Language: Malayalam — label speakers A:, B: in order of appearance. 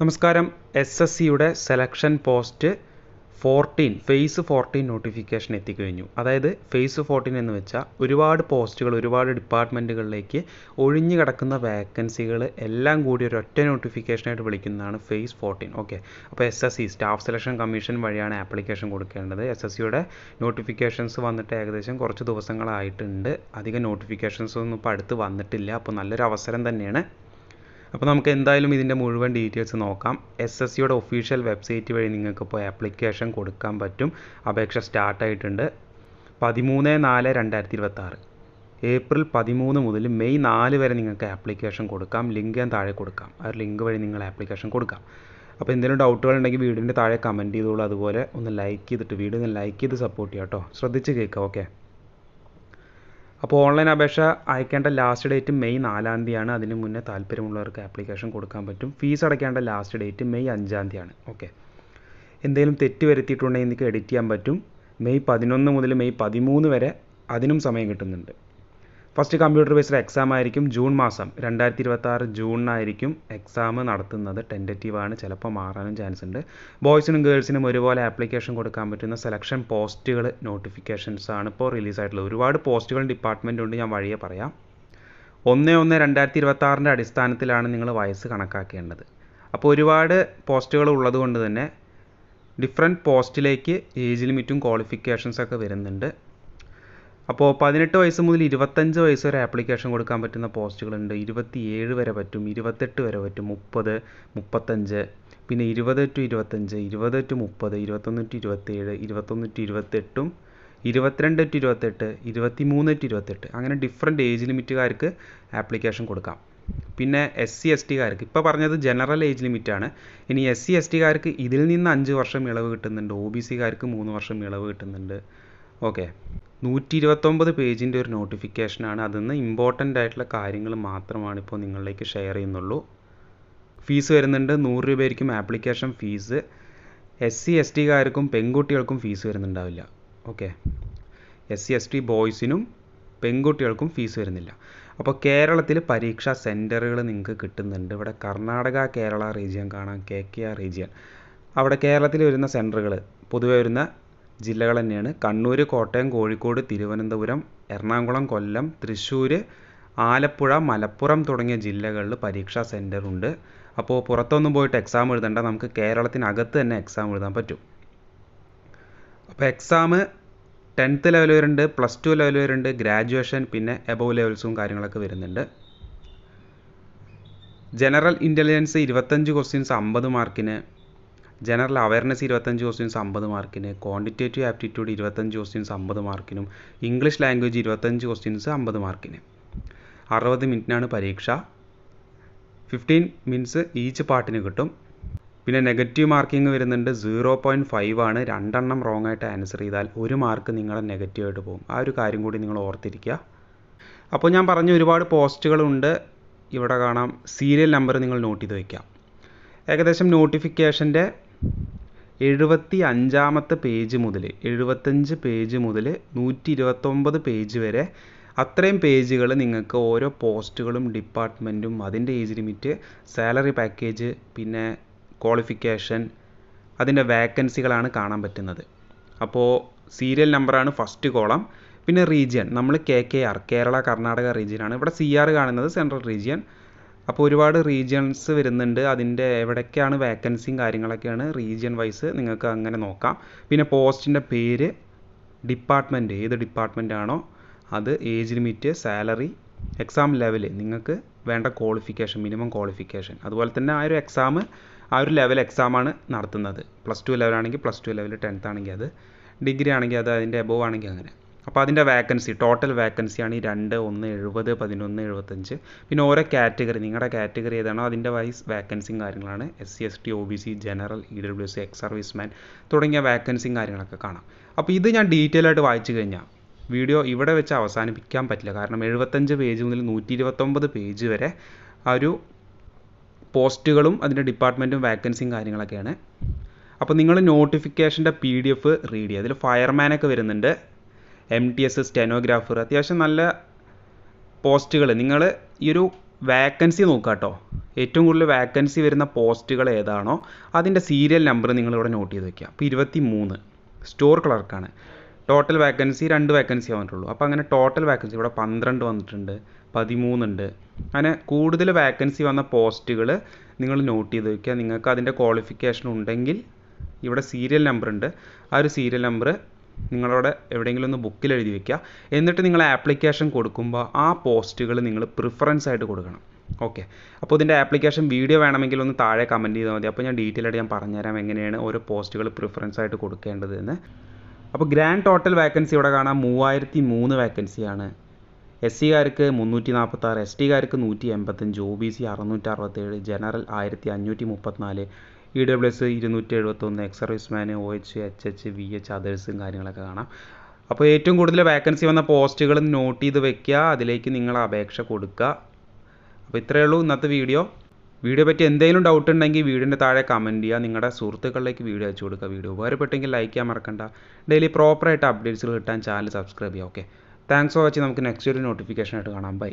A: നമസ്കാരം. SSCയുടെ സെലക്ഷൻ പോസ്റ്റ് 14 ഫേസ് 14 നോട്ടിഫിക്കേഷൻ എത്തിക്കഴിഞ്ഞു. അതായത് ഫേസ് 14 എന്ന് വെച്ചാൽ ഒരുപാട് പോസ്റ്റുകൾ ഒരുപാട് ഡിപ്പാർട്ട്മെൻറ്റുകളിലേക്ക് ഒഴിഞ്ഞു കിടക്കുന്ന വേക്കൻസികൾ എല്ലാം കൂടി ഒരൊറ്റ നോട്ടിഫിക്കേഷനായിട്ട് വിളിക്കുന്നതാണ് ഫേസ് 14. ഓക്കെ, അപ്പോൾ SSC സ്റ്റാഫ് സെലക്ഷൻ കമ്മീഷൻ വഴിയാണ് ആപ്ലിക്കേഷൻ കൊടുക്കേണ്ടത്. SSCയുടെ നോട്ടിഫിക്കേഷൻസ് വന്നിട്ട് ഏകദേശം കുറച്ച് ദിവസങ്ങളായിട്ടുണ്ട്. അധികം നോട്ടിഫിക്കേഷൻസ് ഒന്നും ഇപ്പോൾ അടുത്ത് വന്നിട്ടില്ല. അപ്പോൾ നല്ലൊരു അവസരം തന്നെയാണ്. അപ്പോൾ നമുക്ക് എന്തായാലും ഇതിൻ്റെ മുഴുവൻ ഡീറ്റെയിൽസ് നോക്കാം. SSCയുടെ ഒഫീഷ്യൽ വെബ്സൈറ്റ് വഴി നിങ്ങൾക്ക് ഇപ്പോൾ ആപ്ലിക്കേഷൻ കൊടുക്കാൻ പറ്റും. അപേക്ഷ സ്റ്റാർട്ടായിട്ടുണ്ട്. 13/4/2026 ഏപ്രിൽ 13 മുതൽ മെയ് 4 വരെ നിങ്ങൾക്ക് ആപ്ലിക്കേഷൻ കൊടുക്കാം. ലിങ്ക് ഞാൻ താഴെ കൊടുക്കാം. ആ ലിങ്ക് വഴി നിങ്ങൾ ആപ്ലിക്കേഷൻ കൊടുക്കാം. അപ്പോൾ എന്തെങ്കിലും ഡൗട്ടുകൾ ഉണ്ടെങ്കിൽ വീഡിയോൻ്റെ താഴെ കമൻറ്റ് ചെയ്തോളൂ. അതുപോലെ ഒന്ന് ലൈക്ക് ചെയ്തിട്ട് വീഡിയോ ഒന്ന് ലൈക്ക് ചെയ്ത് സപ്പോർട്ട് ചെയ്യാം കേട്ടോ. ശ്രദ്ധിച്ച് കേൾക്കാം. ഓക്കെ, അപ്പോൾ ഓൺലൈൻ അപേക്ഷ അയക്കേണ്ട ലാസ്റ്റ് ഡേറ്റ് മെയ് 4 അതിന് മുന്നേ താല്പര്യമുള്ളവർക്ക് ആപ്ലിക്കേഷൻ കൊടുക്കാൻ പറ്റും. ഫീസ് അടയ്ക്കേണ്ട ലാസ്റ്റ് ഡേറ്റ് മെയ് 5 ഓക്കെ, എന്തെങ്കിലും തെറ്റ് വരുത്തിയിട്ടുണ്ടെങ്കിൽ എനിക്ക് എഡിറ്റ് ചെയ്യാൻ പറ്റും. മെയ് 11 മുതൽ മെയ് 13 വരെ അതിനും സമയം കിട്ടുന്നുണ്ട്. ഫസ്റ്റ് കമ്പ്യൂട്ടർ ബേസ്ഡ് എക്സാം ആയിരിക്കും. ജൂൺ മാസം 2026 ജൂണിനായിരിക്കും എക്സാം നടത്തുന്നത്. ടെൻറ്റേറ്റീവാണ്, ചിലപ്പോൾ മാറാനും ചാൻസ് ഉണ്ട്. ബോയ്സിനും ഗേൾസിനും ഒരുപോലെ ആപ്ലിക്കേഷൻ കൊടുക്കാൻ പറ്റുന്ന സെലക്ഷൻ പോസ്റ്റുകൾ നോട്ടിഫിക്കേഷൻസ് ആണ് ഇപ്പോൾ റിലീസായിട്ടുള്ളത്. ഒരുപാട് പോസ്റ്റുകൾ ഡിപ്പാർട്ട്മെൻ്റ് ഉണ്ട്, ഞാൻ വഴിയെ പറയാം. 1/1/2026 അടിസ്ഥാനത്തിലാണ് നിങ്ങൾ വയസ്സ് കണക്കാക്കേണ്ടത്. അപ്പോൾ ഒരുപാട് പോസ്റ്റുകൾ ഉള്ളത് കൊണ്ട് തന്നെ ഡിഫറെൻറ്റ് പോസ്റ്റിലേക്ക് ഏജ് ലിമിറ്റും ക്വാളിഫിക്കേഷൻസൊക്കെ വരുന്നുണ്ട്. അപ്പോൾ 18 വയസ്സ് മുതൽ 25 വയസ്സ് വരെ ആപ്ലിക്കേഷൻ കൊടുക്കാൻ പറ്റുന്ന പോസ്റ്റുകളുണ്ട്. 27 വരെ പറ്റും, 28 വരെ പറ്റും, 30, 35, പിന്നെ 20 to 25, 20 to 30, 21 to 27, 21 to 28, 22 to 28, 23 to 28 അങ്ങനെ ഡിഫറെൻറ്റ് ഏജ് ലിമിറ്റുകാർക്ക് ആപ്ലിക്കേഷൻ കൊടുക്കാം. പിന്നെ SC/ST ഇപ്പോൾ പറഞ്ഞത് ജനറൽ ഏജ് ലിമിറ്റാണ്. ഇനി SC/ST ഇതിൽ നിന്ന് 5 വർഷം ഇളവ് കിട്ടുന്നുണ്ട്. OBC 3 വർഷം ഇളവ് കിട്ടുന്നുണ്ട്. ഓക്കെ, 129 പേജിൻ്റെ ഒരു നോട്ടിഫിക്കേഷനാണ്. അതിൽ ഇമ്പോർട്ടൻ്റ് ആയിട്ടുള്ള കാര്യങ്ങൾ മാത്രമാണ് ഇപ്പോൾ നിങ്ങളിലേക്ക് ഷെയർ ചെയ്യുന്നുള്ളൂ. ഫീസ് വരുന്നുണ്ട് 100 രൂപയായിരിക്കും ആപ്ലിക്കേഷൻ ഫീസ്. SC/ST പെൺകുട്ടികൾക്കും ഫീസ് വരുന്നുണ്ടാവില്ല. ഓക്കെ, SC/ST ബോയ്സിനും പെൺകുട്ടികൾക്കും ഫീസ് വരുന്നില്ല. അപ്പോൾ കേരളത്തിൽ പരീക്ഷാ സെൻറ്ററുകൾ നിങ്ങൾക്ക് കിട്ടുന്നുണ്ട്. ഇവിടെ കർണാടക കേരള റീജിയൻ കാണാം, KKR റീജിയൻ. അവിടെ കേരളത്തിൽ വരുന്ന സെൻറ്ററുകൾ പൊതുവെ വരുന്ന ജില്ലകൾ തന്നെയാണ്. കണ്ണൂർ, കോട്ടയം, കോഴിക്കോട്, തിരുവനന്തപുരം, എറണാകുളം, കൊല്ലം, തൃശ്ശൂർ, ആലപ്പുഴ, മലപ്പുറം തുടങ്ങിയ ജില്ലകളിൽ പരീക്ഷാ സെൻറ്റർ ഉണ്ട്. അപ്പോൾ പുറത്തൊന്നും പോയിട്ട് എക്സാം എഴുതണ്ട, നമുക്ക് കേരളത്തിനകത്ത് തന്നെ എക്സാം എഴുതാൻ പറ്റും. അപ്പോൾ എക്സാം 10th ലെവൽ വരുന്നുണ്ട്, +2 ലെവൽ വരുന്നുണ്ട്, ഗ്രാജുവേഷൻ, പിന്നെ എബോവ് ലെവൽസും കാര്യങ്ങളൊക്കെ വരുന്നുണ്ട്. ജനറൽ ഇൻ്റലിജൻസ് 25 ക്വസ്റ്റ്യൻസ് 50 മാർക്കിന്, ജനറൽ അവയർനെസ് 25 ക്വസ്റ്റ്യൻസ് 50 മാർക്കിന്, ക്വാണ്ടിറ്റേറ്റീവ് ആപ്റ്റിറ്റ്യൂഡ് 25 ക്വസ്റ്റ്യൻസ് 50 മാർക്കിനും, ഇംഗ്ലീഷ് ലാംഗ്വേജ് 25 ക്വസ്റ്റ്യൻസ് 50 മാർക്കിന്. 60 മിനിറ്റിനാണ് പരീക്ഷ. 15 മിനിറ്റ്സ് ഈച്ച് പാർട്ടിന് കിട്ടും. പിന്നെ നെഗറ്റീവ് മാർക്കിംഗ് വരുന്നുണ്ട്. 0.5 ആണ്. 2 റോങ് ആയിട്ട് ആൻസർ ചെയ്താൽ 1 മാർക്ക് നിങ്ങളെ നെഗറ്റീവായിട്ട് പോകും. ആ ഒരു കാര്യം കൂടി നിങ്ങൾ ഓർത്തിരിക്കുക. അപ്പോൾ ഞാൻ പറഞ്ഞ ഒരുപാട് പോസ്റ്റുകളുണ്ട്. ഇവിടെ കാണാം, സീരിയൽ നമ്പർ നിങ്ങൾ നോട്ട് ചെയ്ത് വയ്ക്കാം. ഏകദേശം നോട്ടിഫിക്കേഷൻ്റെ 75 പേജ് മുതൽ 75 പേജ് മുതൽ 129 പേജ് വരെ അത്രയും പേജുകൾ നിങ്ങൾക്ക് ഓരോ പോസ്റ്റുകളും ഡിപ്പാർട്ട്മെൻറ്റും അതിൻ്റെ ഏജ് ലിമിറ്റ്, സാലറി പാക്കേജ്, പിന്നെ ക്വാളിഫിക്കേഷൻ, അതിൻ്റെ വേക്കൻസികളാണ് കാണാൻ പറ്റുന്നത്. അപ്പോൾ സീരിയൽ നമ്പറാണ് ഫസ്റ്റ് കോളം. പിന്നെ റീജിയൻ നമ്മൾ KKR കേരള കർണാടക റീജിയനാണ്. ഇവിടെ CR കാണുന്നത് സെൻട്രൽ റീജിയൻ. അപ്പോൾ ഒരുപാട് റീജിയൻസ് വരുന്നുണ്ട്. അതിൻ്റെ എവിടേക്കാണ് വേക്കൻസിയും കാര്യങ്ങളൊക്കെയാണ് റീജിയൻ വൈസ് നിങ്ങൾക്ക് അങ്ങനെ നോക്കാം. പിന്നെ പോസ്റ്റിൻ്റെ പേര്, ഡിപ്പാർട്ട്മെൻറ്റ്, ഏത് ഡിപ്പാർട്ട്മെൻ്റ് ആണോ അത്, age limit, salary, exam level, നിങ്ങൾക്ക് വേണ്ട ക്വാളിഫിക്കേഷൻ, മിനിമം ക്വാളിഫിക്കേഷൻ, അതുപോലെ തന്നെ ആ ഒരു എക്സാം ആ ഒരു ലെവൽ എക്സാമാണ് നടത്തുന്നത്. +2 ലെവലാണെങ്കിൽ +2 ലെവൽ, 10th ആണെങ്കിൽ അത്, ഡിഗ്രി ആണെങ്കിൽ അത്, അതിൻ്റെ എബോവ് ആണെങ്കിൽ അങ്ങനെ. അപ്പോൾ അതിൻ്റെ വേക്കൻസി, ടോട്ടൽ വേക്കൻസിയാണ് ഈ 2, 1, 70, 11, 75. പിന്നെ ഓരോ കാറ്റഗറി, നിങ്ങളുടെ കാറ്റഗറി ഏതാണോ അതിൻ്റെ വൈസ് വേക്കൻസിയും കാര്യങ്ങളാണ്. SC/ST, OBC, general, EWS, ex serviceman തുടങ്ങിയ വേക്കൻസിയും കാര്യങ്ങളൊക്കെ കാണാം. അപ്പോൾ ഇത് ഞാൻ ഡീറ്റെയിൽ ആയിട്ട് വായിച്ചു കഴിഞ്ഞാൽ വീഡിയോ ഇവിടെ വെച്ച് അവസാനിപ്പിക്കാൻ പറ്റില്ല. കാരണം 75 പേജ് മുതൽ 129 പേജ് വരെ ആ ഒരു പോസ്റ്റുകളും അതിൻ്റെ ഡിപ്പാർട്ട്മെൻറ്റും വേക്കൻസിയും കാര്യങ്ങളൊക്കെയാണ്. അപ്പോൾ നിങ്ങൾ നോട്ടിഫിക്കേഷൻ്റെ PDF റീഡ് ചെയ്യുക. അതിൽ ഫയർമാനൊക്കെ വരുന്നുണ്ട്, MTS, സ്റ്റെനോഗ്രാഫർ, അത്യാവശ്യം നല്ല പോസ്റ്റുകൾ. നിങ്ങൾ ഈ ഒരു വാക്കൻസി നോക്കുക കേട്ടോ. ഏറ്റവും കൂടുതൽ വാക്കൻസി വരുന്ന പോസ്റ്റുകൾ ഏതാണോ അതിൻ്റെ സീരിയൽ നമ്പർ നിങ്ങളിവിടെ നോട്ട് ചെയ്ത് വെക്കുക. അപ്പോൾ 23 സ്റ്റോർ ക്ലർക്കാണ്. ടോട്ടൽ വാക്കൻസി 2 വാക്കൻസി വന്നിട്ടുള്ളൂ. അപ്പോൾ അങ്ങനെ ടോട്ടൽ വാക്കൻസി ഇവിടെ 12 വന്നിട്ടുണ്ട്, 13 ഉണ്ട്. അങ്ങനെ കൂടുതൽ വാക്കൻസി വന്ന പോസ്റ്റുകൾ നിങ്ങൾ നോട്ട് ചെയ്ത് വയ്ക്കുക. നിങ്ങൾക്ക് അതിൻ്റെ ക്വാളിഫിക്കേഷൻ ഉണ്ടെങ്കിൽ ഇവിടെ സീരിയൽ നമ്പർ ഉണ്ട്. ആ ഒരു സീരിയൽ നമ്പർ നിങ്ങളവിടെ എവിടെയെങ്കിലും ഒന്ന് ബുക്കിൽ എഴുതി വയ്ക്കുക. എന്നിട്ട് നിങ്ങൾ ആപ്ലിക്കേഷൻ കൊടുക്കുമ്പോൾ ആ പോസ്റ്റുകൾ നിങ്ങൾ പ്രിഫറൻസ് ആയിട്ട് കൊടുക്കണം. ഓക്കെ. അപ്പോൾ ഇതിൻ്റെ ആപ്ലിക്കേഷൻ വീഡിയോ വേണമെങ്കിൽ ഒന്ന് താഴെ കമൻറ്റ് ചെയ്താൽ മതി. അപ്പോൾ ഞാൻ ഡീറ്റെയിൽ ആയിട്ട് ഞാൻ പറഞ്ഞുതരാം എങ്ങനെയാണ് ഓരോ പോസ്റ്റുകൾ പ്രിഫറൻസ് ആയിട്ട് കൊടുക്കേണ്ടത് എന്ന്. അപ്പോൾ ഗ്രാൻഡ് ടോട്ടൽ വാക്കൻസി ഇവിടെ കാണാം 3003 വാക്കൻസിയാണ്. SC കാർക്ക് 346, ST കാർക്ക് 185, OBC 667, general 1534, EWS 271, ex serviceman, OH, HH, VH, അതേഴ്സും കാര്യങ്ങളൊക്കെ കാണാം. അപ്പോൾ ഏറ്റവും കൂടുതൽ വാക്കൻസി വന്ന പോസ്റ്റുകൾ നോട്ട് ചെയ്ത് വെക്കുക, അതിലേക്ക് നിങ്ങൾ അപേക്ഷ കൊടുക്കുക. അപ്പോൾ ഇത്രയേ ഉള്ളൂ ഇന്നത്തെ വീഡിയോ പറ്റി എന്തെങ്കിലും ഡൗട്ട് ഉണ്ടെങ്കിൽ വീഡിയോൻ്റെ താഴെ കമൻറ്റ് ചെയ്യുക. നിങ്ങളുടെ സുഹൃത്തുക്കളിലേക്ക് വീഡിയോ അയച്ചു കൊടുക്കുക. വീഡിയോ ഉപകാരപ്പെട്ടെങ്കിൽ ലൈക്ക് ചെയ്യാൻ മറക്കണ്ട. ഡെയിലി പ്രോപ്പറായിട്ട് അപ്ഡേറ്റ്സുകൾ കിട്ടാൻ ചാനൽ സബ്സ്ക്രൈബ് ചെയ്യുക. Okay, thanks for watching. നമുക്ക് നെക്സ്റ്റ് ഒരു നോട്ടിഫിക്കേഷൻ ആയിട്ട് കാണാം. ബൈ.